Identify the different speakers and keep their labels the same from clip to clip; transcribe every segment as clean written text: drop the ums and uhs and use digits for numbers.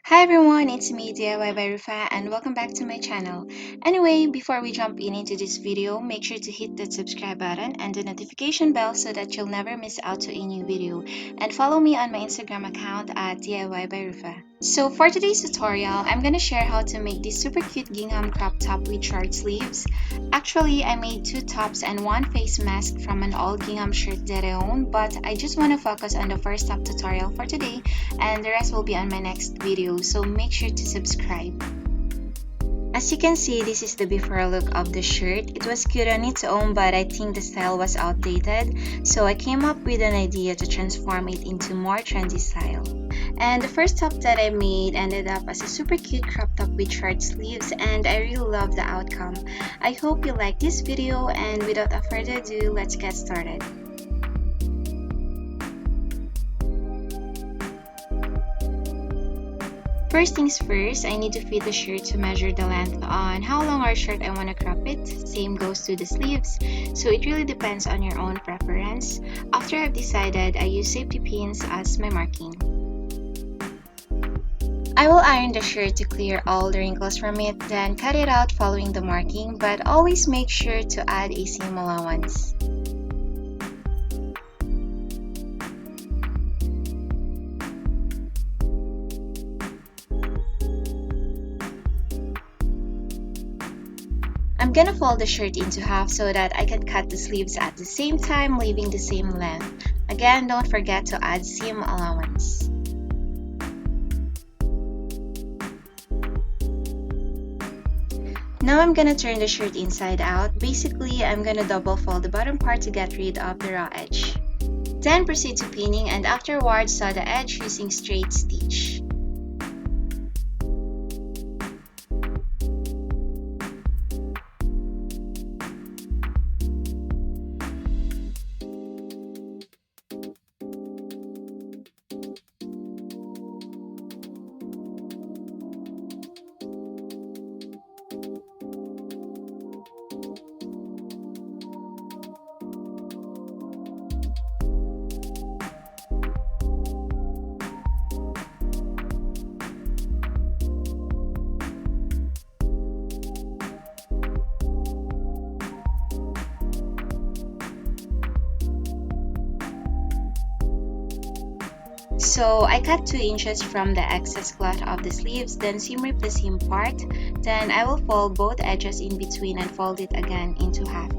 Speaker 1: Hi everyone, it's me DIY by Rufa and welcome back to my channel. Anyway, before we jump into this video, make sure to hit that subscribe button and the notification bell so that you'll never miss out to a new video. And follow me on my Instagram account at DIY by Rufa. So for today's tutorial, I'm gonna share how to make this super cute gingham crop top with short sleeves. Actually, I made two tops and one face mask from an old gingham shirt that I own, but I just want to focus on the first top tutorial for today and the rest will be on my next video, so make sure to subscribe. As you can see, this is the before look of the shirt. It was cute on its own, but I think the style was outdated, so I came up with an idea to transform it into more trendy style. And the first top that I made ended up as a super cute crop top with short sleeves, and I really love the outcome. I hope you like this video, and without further ado, let's get started. First things first, I need to fit the shirt to measure the length on how long our shirt I want to crop it. Same goes to the sleeves, so it really depends on your own preference. After I've decided, I use safety pins as my marking. I will iron the shirt to clear all the wrinkles from it, then cut it out following the marking, but always make sure to add a seam allowance. I'm gonna fold the shirt into half so that I can cut the sleeves at the same time, leaving the same length. Again, don't forget to add seam allowance. Now I'm gonna turn the shirt inside out. Basically, I'm gonna double fold the bottom part to get rid of the raw edge. Then proceed to pinning and afterwards sew the edge using straight stitch. So I cut 2 inches from the excess cloth of the sleeves, then seam rip the seam part. Then I will fold both edges in between and fold it again into half.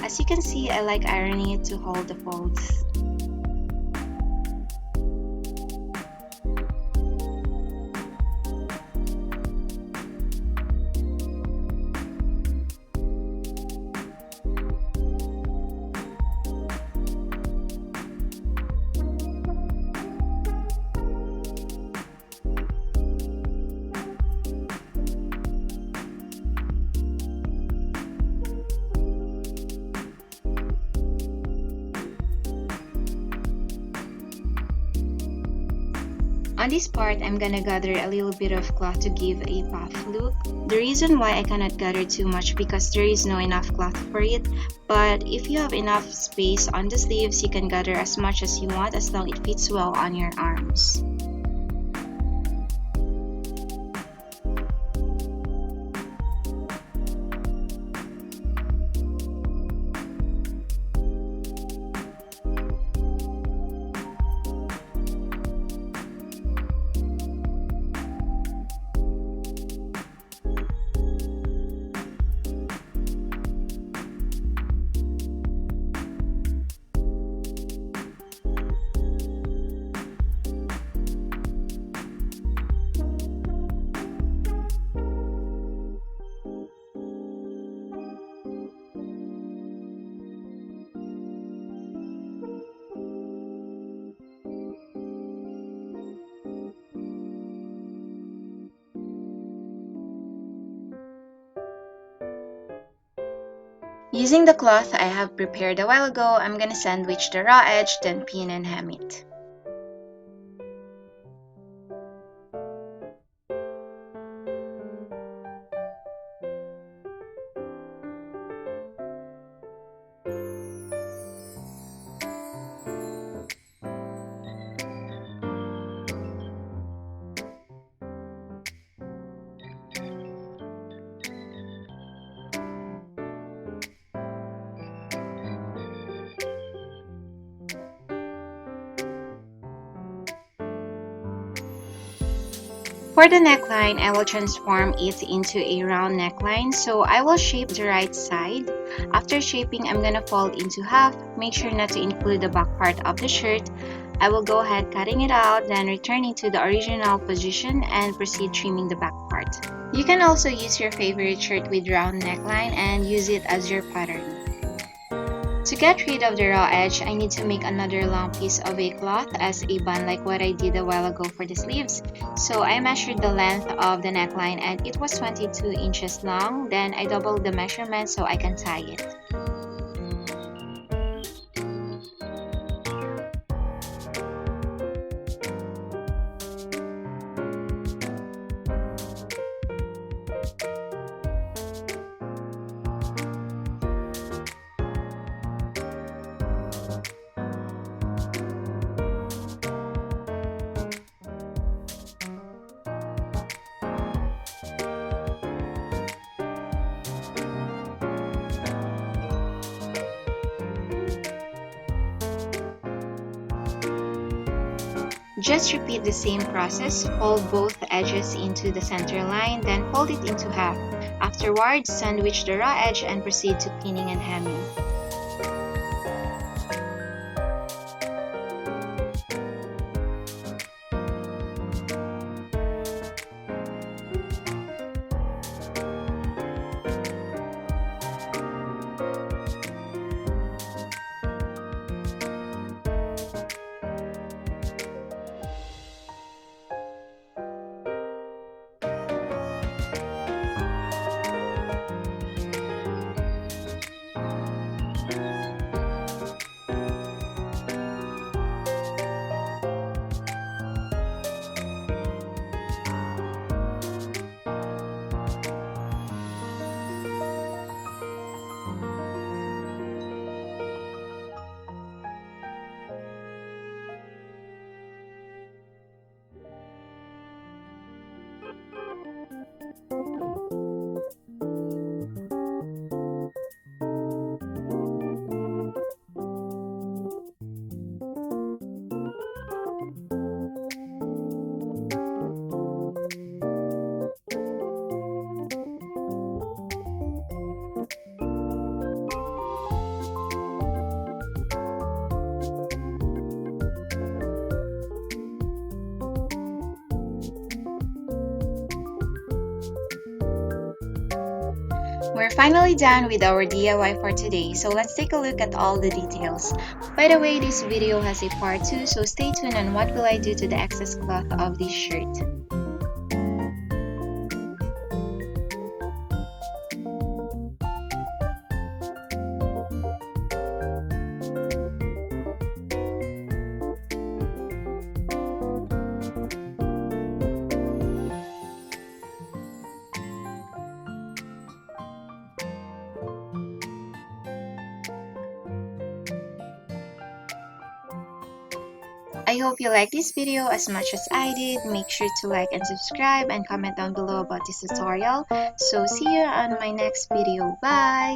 Speaker 1: As you can see, I like ironing it to hold the folds. On this part, I'm gonna gather a little bit of cloth to give a puff look. The reason why I cannot gather too much because there is no enough cloth for it, but if you have enough space on the sleeves, you can gather as much as you want as long it fits well on your arms. Using the cloth I have prepared a while ago, I'm gonna sandwich the raw edge, then pin and hem it. For the neckline, I will transform it into a round neckline, so I will shape the right side. After shaping, I'm gonna fold into half. Make sure not to include the back part of the shirt. I will go ahead cutting it out, then returning to the original position and proceed trimming the back part. You can also use your favorite shirt with round neckline and use it as your pattern. To get rid of the raw edge, I need to make another long piece of a cloth as a bun like what I did a while ago for the sleeves. So I measured the length of the neckline and it was 22 inches long. Then I doubled the measurement so I can tie it. Just repeat the same process, fold both edges into the center line, then fold it into half. Afterwards, sandwich the raw edge and proceed to pinning and hemming. We're finally done with our DIY for today, so let's take a look at all the details. By the way, this video has a part 2, so stay tuned on what will I do to the excess cloth of this shirt. I hope you like this video as much as I did. Make sure to like and subscribe and comment down below about this tutorial. So see you on my next video. Bye!